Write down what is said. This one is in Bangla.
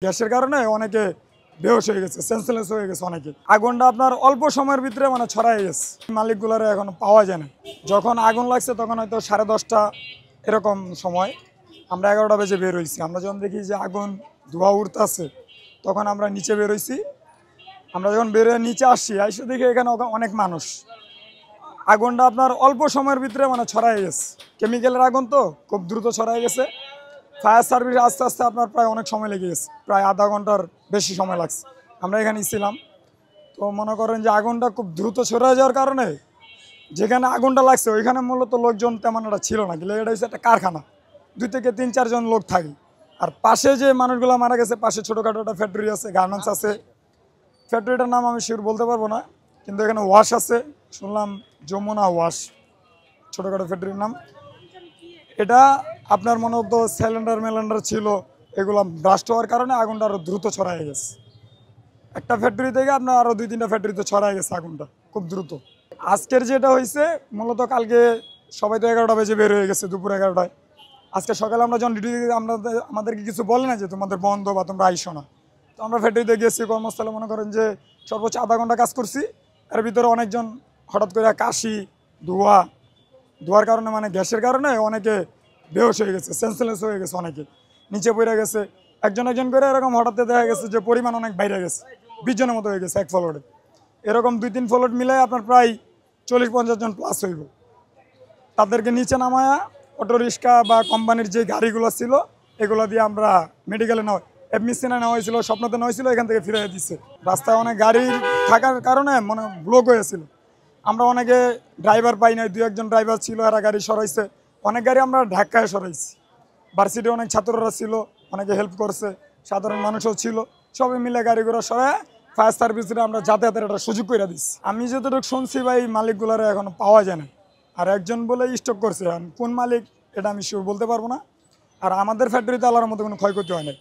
গ্যাসের কারণে অনেকে বেহোশ হয়ে গেছে, সেন্সলেস হয়ে গেছে অনেকে। আগুনটা আপনার অল্প সময়ের ভিতরে ছড়াই গেছে, মালিকগুলারে এখন পাওয়া যায় না। যখন আগুন লাগছে তখন হয়তো 10:30 এরকম সময়, আমরা 11টা বেজে বের হয়েছি। আমরা যখন দেখি যে আগুন ধোঁয়া উঠতেছে তখন আমরা নিচে বের হয়েছি। আমরা যখন বের হয়ে নিচে আসছি, এসে দেখি এখানে অনেক মানুষ। আগুনটা আপনার অল্প সময়ের ভিতরে ছড়াই গেছে, কেমিক্যালের আগুন তো খুব দ্রুত ছড়াই গেছে। ফায়ার সার্ভিস আস্তে আস্তে আপনার প্রায় অনেক সময় লেগে গেছে, প্রায় আধা ঘন্টার বেশি সময় লাগছে। আমরা এখানে ছিলাম, তো মনে করেন যে আগুনটা খুব দ্রুত ছড়িয়ে যাওয়ার কারণে যেখানে আগুনটা লাগছে ওইখানে মূলত লোকজন তেমন একটা ছিল না, কিন্তু এটা হচ্ছে একটা কারখানা, 2 থেকে 3-4 জন লোক থাকে। আর পাশে যে মানুষগুলো মারা গেছে, পাশে ছোটোখাটো একটা ফ্যাক্টরি আছে, গার্মেন্টস আছে। ফ্যাক্টরিটার নাম আমি শিওর বলতে পারবো না, কিন্তু এখানে ওয়াশ আছে, শুনলাম যমুনা ওয়াশ ছোটোখাটো ফ্যাক্টরির নাম। এটা আপনার মনে হতো সিলিন্ডার ছিল, এগুলো ব্রাস্ট হওয়ার কারণে আগুনটা আরও দ্রুত ছড়াই গেছে। একটা ফ্যাক্টরি থেকে আপনার আরও 2-3টা ফ্যাক্টরিতে ছড়াই গেছে আগুনটা খুব দ্রুত। আজকের যেটা হয়েছে মূলত কালকে সবাই তো 11টা বেজে বের হয়ে গেছে, দুপুর 11টায়। আজকে সকালে আমরা যখন ডিউটি আমাদেরকে কিছু বলে না যে তোমাদের বন্ধ বা তোমরা আইসো না, তো আমরা ফ্যাক্টরিতে গেছি কর্মস্থলে। মনে করেন যে সর্বোচ্চ আধা ঘন্টা কাজ করছি, এর ভিতরে অনেকজন হঠাৎ করে কাশি, ধোয়ার কারণে গ্যাসের কারণে অনেকে বেহোশ হয়ে গেছে, সেন্সলেস হয়ে গেছে, অনেকে নিচে পড়ে গেছে। একজন করে এরকম হঠাৎ দেখা গেছে যে পরিমাণ অনেক বাইরে গেছে, 20 জনের মতো হয়ে গেছে এক ফ্লোরে। এরকম 2-3 ফ্লোর মিলাই আপনার প্রায় 40-50 জন প্লাস হইব। তাদেরকে নিচে নামায়া অটো রিক্সা বা কোম্পানির যে গাড়িগুলো ছিল এগুলো দিয়ে আমরা মেডিকেলে এডমিশনে নেওয়া হয়েছিল, স্বপ্নতে নেওয়া হয়েছিল, এখান থেকে ফিরে দিচ্ছে। রাস্তায় অনেক গাড়ি থাকার কারণে ব্লক হয়েছিল। আমরা অনেকে ড্রাইভার পাই নাই, 2-1 জন ড্রাইভার ছিল, এরা গাড়ি সরাইছে। অনেক গাড়ি আমরা ঢাকায় সরাইছি। ভার্সিটি অনেক ছাত্ররা ছিল, অনেকে হেল্প করছে, সাধারণ মানুষও ছিল, সবাই মিলে গাড়িগুলো সরায় ফায়ার সার্ভিসে আমরা যাতায়াতের একটা সুযোগ করে দিচ্ছি। আমি যতটুকু শুনছি ভাই, মালিকগুলারে এখনো পাওয়া যায় না। আর একজন বলে স্টক করছে, কোন মালিক এটা আমি শিওর বলতে পারবো না। আর আমাদের ফ্যাক্টরিতে আল্লাহর মতো কোনো ক্ষয়ক্ষতি হয় না।